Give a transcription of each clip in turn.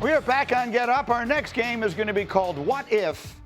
We are back on Get Up. Our next game is going to be called What If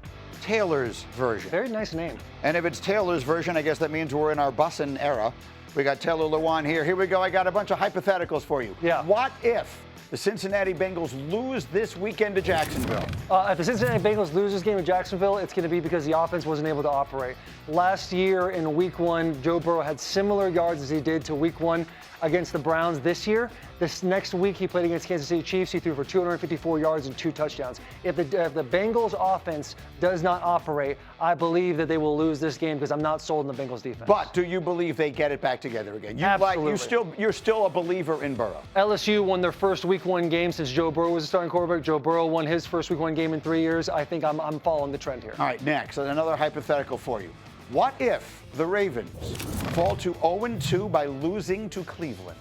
Taylor's Version. Very nice name. And if it's Taylor's version, I guess that means we're in our Bussin era. We got Taylor Lewan here. Here we go. I got a bunch of hypotheticals for you. Yeah. What if the Cincinnati Bengals lose this weekend to Jacksonville? If the Cincinnati Bengals lose this game in Jacksonville, it's going to be because the offense wasn't able to operate. Last year in Week 1, Joe Burrow had similar yards as he did to Week 1 against the Browns this year. This next week, he played against Kansas City Chiefs. He threw for 254 yards and 2 touchdowns. If the Bengals offense does not operate, I believe that they will lose this game because I'm not sold on the Bengals defense. But do you believe they get it back together again? Absolutely. You're still a believer in Burrow. LSU won their first Week 1 game since Joe Burrow was a starting quarterback. Joe Burrow won his first Week 1 game in 3 years. I think I'm following the trend here. All right, next, another hypothetical for you. What if the Ravens fall to 0-2 by losing to Cleveland?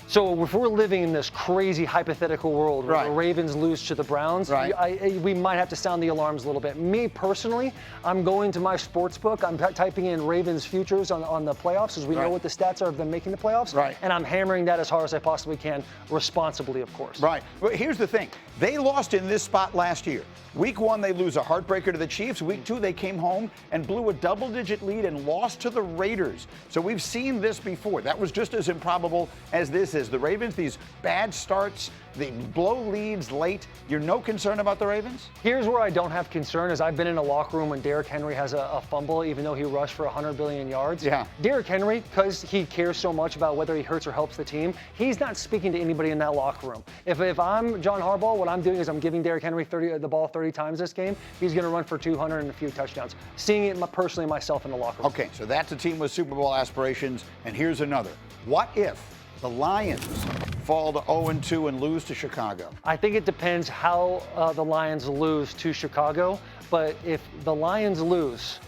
So if we're living in this crazy hypothetical world where Right. the Ravens lose to the Browns, Right. we might have to sound the alarms a little bit. Me personally, I'm going to my sports book. I'm typing in Ravens futures on the playoffs as we know Right. what the stats are of them making the playoffs. Right. And I'm hammering that as hard as I possibly can, responsibly, of course. Right. But here's the thing. They lost in this spot last year. Week 1, they lose a heartbreaker to the Chiefs. Week 2, they came home and blew a double-digit lead and lost to the Raiders. So we've seen this before. That was just as improbable as this is. The Ravens, these bad starts, they blow leads late. You're no concern about the Ravens? Here's where I don't have concern is I've been in a locker room when Derrick Henry has a fumble, even though he rushed for 100 billion yards. Yeah. Derrick Henry, because he cares so much about whether he hurts or helps the team, he's not speaking to anybody in that locker room. If I'm John Harbaugh, what I'm doing is I'm giving Derrick Henry the ball 30 times this game. He's going to run for 200 and a few touchdowns. Seeing it personally myself in the locker room. Okay, so that's a team with Super Bowl aspirations. And here's another. What if the Lions fall to 0-2 and lose to Chicago? I think it depends how the Lions lose to Chicago. But if the Lions lose,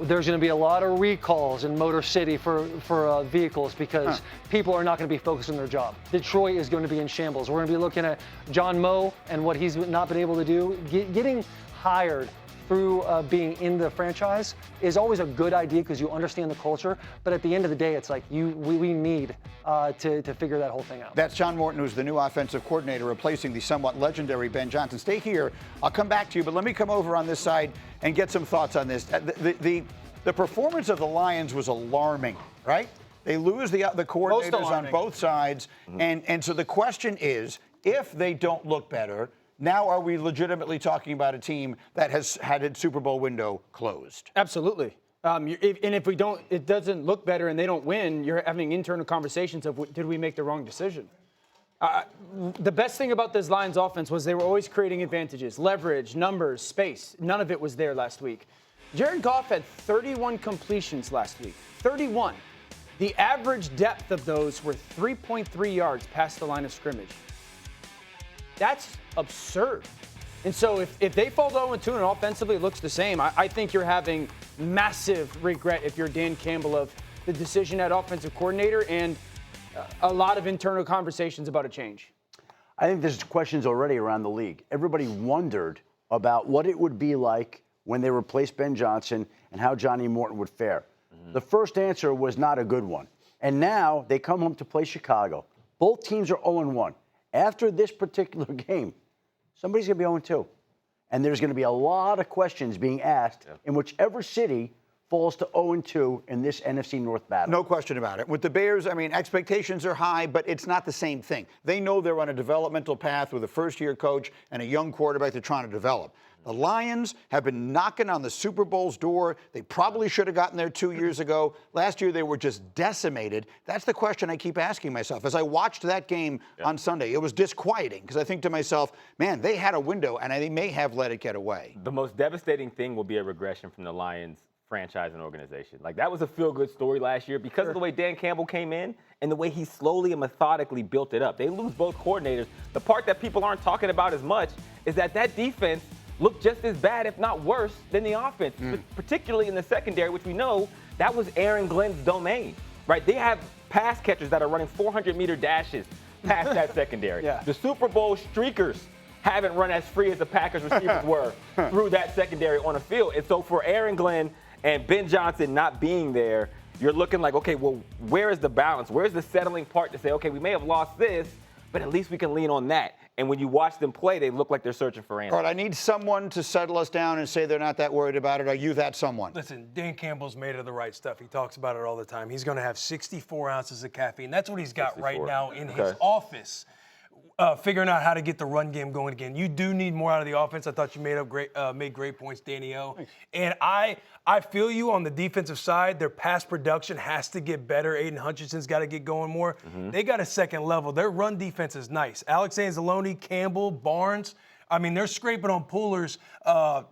there's going to be a lot of recalls in Motor City for vehicles because people are not going to be focused on their job. Detroit is going to be in shambles. We're going to be looking at John Moe and what he's not been able to do. Getting hired through being in the franchise is always a good idea because you understand the culture. But at the end of the day, it's like we need to figure that whole thing out. That's John Morton, who's the new offensive coordinator, replacing the somewhat legendary Ben Johnson. Stay here. I'll come back to you, but let me come over on this side and get some thoughts on this. The performance of the Lions was alarming, right? They lose the coordinators on both sides. And so the question is, if they don't look better, now are we legitimately talking about a team that has had its Super Bowl window closed? Absolutely. If we don't, it doesn't look better and they don't win, you're having internal conversations of did we make the wrong decision? The best thing about this Lions offense was they were always creating advantages, leverage, numbers, space. None of it was there last week. Jared Goff had 31 completions last week. 31. The average depth of those were 3.3 yards past the line of scrimmage. That's absurd. And so if they fall to 0-2 and offensively it looks the same, I think you're having massive regret if you're Dan Campbell of the decision at offensive coordinator and a lot of internal conversations about a change. I think there's questions already around the league. Everybody wondered about what it would be like when they replaced Ben Johnson and how Johnny Morton would fare. The first answer was not a good one. And now they come home to play Chicago. Both teams are 0-1. After this particular game, somebody's going to be 0-2. And there's going to be a lot of questions being asked in whichever city falls to 0-2 in this NFC North battle. No question about it. With the Bears, I mean, expectations are high, but it's not the same thing. They know they're on a developmental path with a first-year coach and a young quarterback they're trying to develop. The Lions have been knocking on the Super Bowl's door. They probably should have gotten there 2 years ago. Last year, they were just decimated. That's the question I keep asking myself. As I watched that game on Sunday, it was disquieting because I think to myself, man, they had a window, and they may have let it get away. The most devastating thing will be a regression from the Lions franchise and organization. Like, that was a feel-good story last year because of the way Dan Campbell came in and the way he slowly and methodically built it up. They lose both coordinators. The part that people aren't talking about as much is that defense looked just as bad, if not worse, than the offense, particularly in the secondary, which we know that was Aaron Glenn's domain, right? They have pass catchers that are running 400-meter dashes past that secondary. The Super Bowl streakers haven't run as free as the Packers receivers were through that secondary on the field. And so for Aaron Glenn and Ben Johnson not being there, you're looking like, okay, well, where is the balance? Where's the settling part to say, okay, we may have lost this, but at least we can lean on that. And when you watch them play, they look like they're searching for answers. All right, I need someone to settle us down and say they're not that worried about it. Are you that someone? Listen, Dan Campbell's made of the right stuff. He talks about it all the time. He's going to have 64 ounces of caffeine. That's what he's got 64. right now in his office, figuring out how to get the run game going again. You do need more out of the offense. I thought you made great points, Danny O. Thanks. And I feel you on the defensive side. Their pass production has to get better. Aiden Hutchinson's got to get going more. They got a second level. Their run defense is nice. Alex Anzalone, Campbell, Barnes. I mean, they're scraping on pullers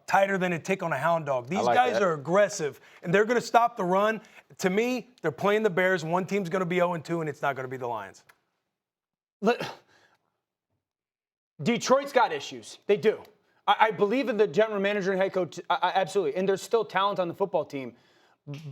tighter than a tick on a hound dog. These guys are aggressive, and they're going to stop the run. To me, they're playing the Bears. One team's going to be 0-2, and it's not going to be the Lions. Detroit's got issues. They do. I believe in the general manager and head coach, absolutely. And there's still talent on the football team.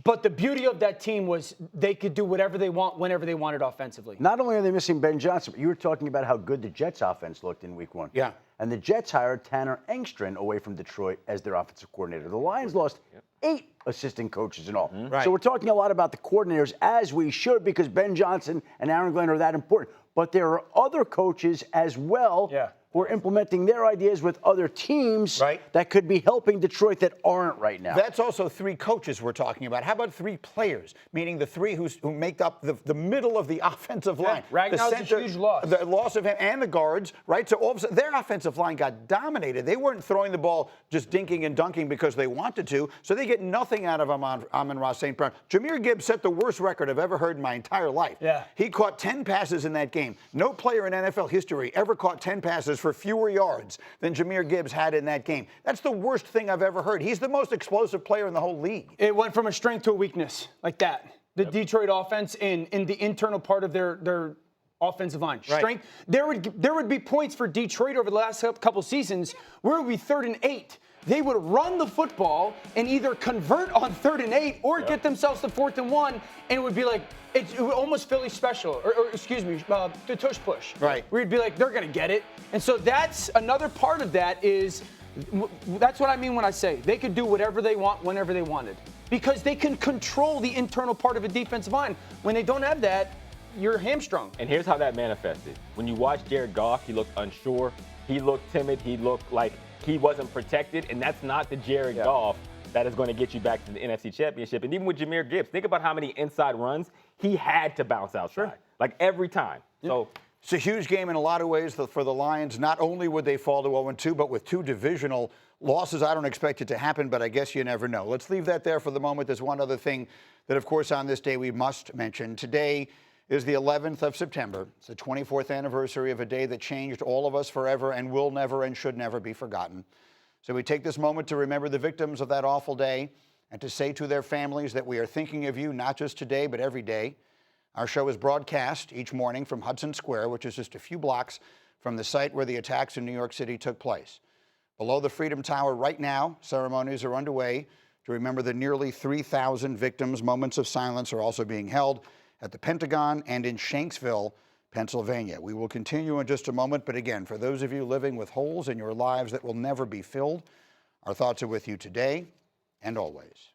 But the beauty of that team was they could do whatever they want, whenever they wanted offensively. Not only are they missing Ben Johnson, but you were talking about how good the Jets offense looked in week 1. Yeah. And the Jets hired Tanner Engstrand away from Detroit as their offensive coordinator. The Lions lost 8 assistant coaches in all. Right. So we're talking a lot about the coordinators, as we should, because Ben Johnson and Aaron Glenn are that important. But there are other coaches as well who are implementing their ideas with other teams that could be helping Detroit that aren't right now. That's also 3 coaches we're talking about. How about 3 players, meaning the 3 who make up the middle of the offensive line? Ragnar's a huge loss. The loss of him and the guards, right? So all of a sudden, their offensive line got dominated. They weren't throwing the ball just dinking and dunking because they wanted to, so they get nothing out of Amon-Ra St. Brown. Jahmyr Gibbs set the worst record I've ever heard in my entire life. Yeah. He caught 10 passes in that game. No player in NFL history ever caught 10 passes for fewer yards than Jahmyr Gibbs had in that game. That's the worst thing I've ever heard. He's the most explosive player in the whole league. It went from a strength to a weakness, like that. The Detroit offense in the internal part of their offensive line. Strength. There would be points for Detroit over the last couple seasons where it would be 3rd and 8. They would run the football and either convert on 3rd and 8 or get themselves to 4th and 1, and it would be like it would almost Philly special, or excuse me, the tush push. Right. Where you'd be like, they're going to get it. And so that's another part of that is, that's what I mean when I say they could do whatever they want whenever they wanted. Because they can control the internal part of a defensive line. When they don't have that, you're hamstrung. And here's how that manifested. When you watch Jared Goff, he looked unsure. He looked timid. He looked like he wasn't protected. And that's not the Jared Goff that is going to get you back to the NFC Championship. And even with Jahmyr Gibbs, think about how many inside runs he had to bounce outside. Like every time. So it's a huge game in a lot of ways for the Lions. Not only would they fall to 0-2, but with 2 divisional losses, I don't expect it to happen, but I guess you never know. Let's leave that there for the moment. There's one other thing that, of course, on this day we must mention. Today is the 11th of September. It's the 24th anniversary of a day that changed all of us forever and will never and should never be forgotten. So we take this moment to remember the victims of that awful day and to say to their families that we are thinking of you not just today, but every day. Our show is broadcast each morning from Hudson Square, which is just a few blocks from the site where the attacks in New York City took place. Below the Freedom Tower right now, ceremonies are underway to remember the nearly 3,000 victims. Moments of silence are also being held at the Pentagon and in Shanksville, Pennsylvania. We will continue in just a moment, but again, for those of you living with holes in your lives that will never be filled, our thoughts are with you today and always.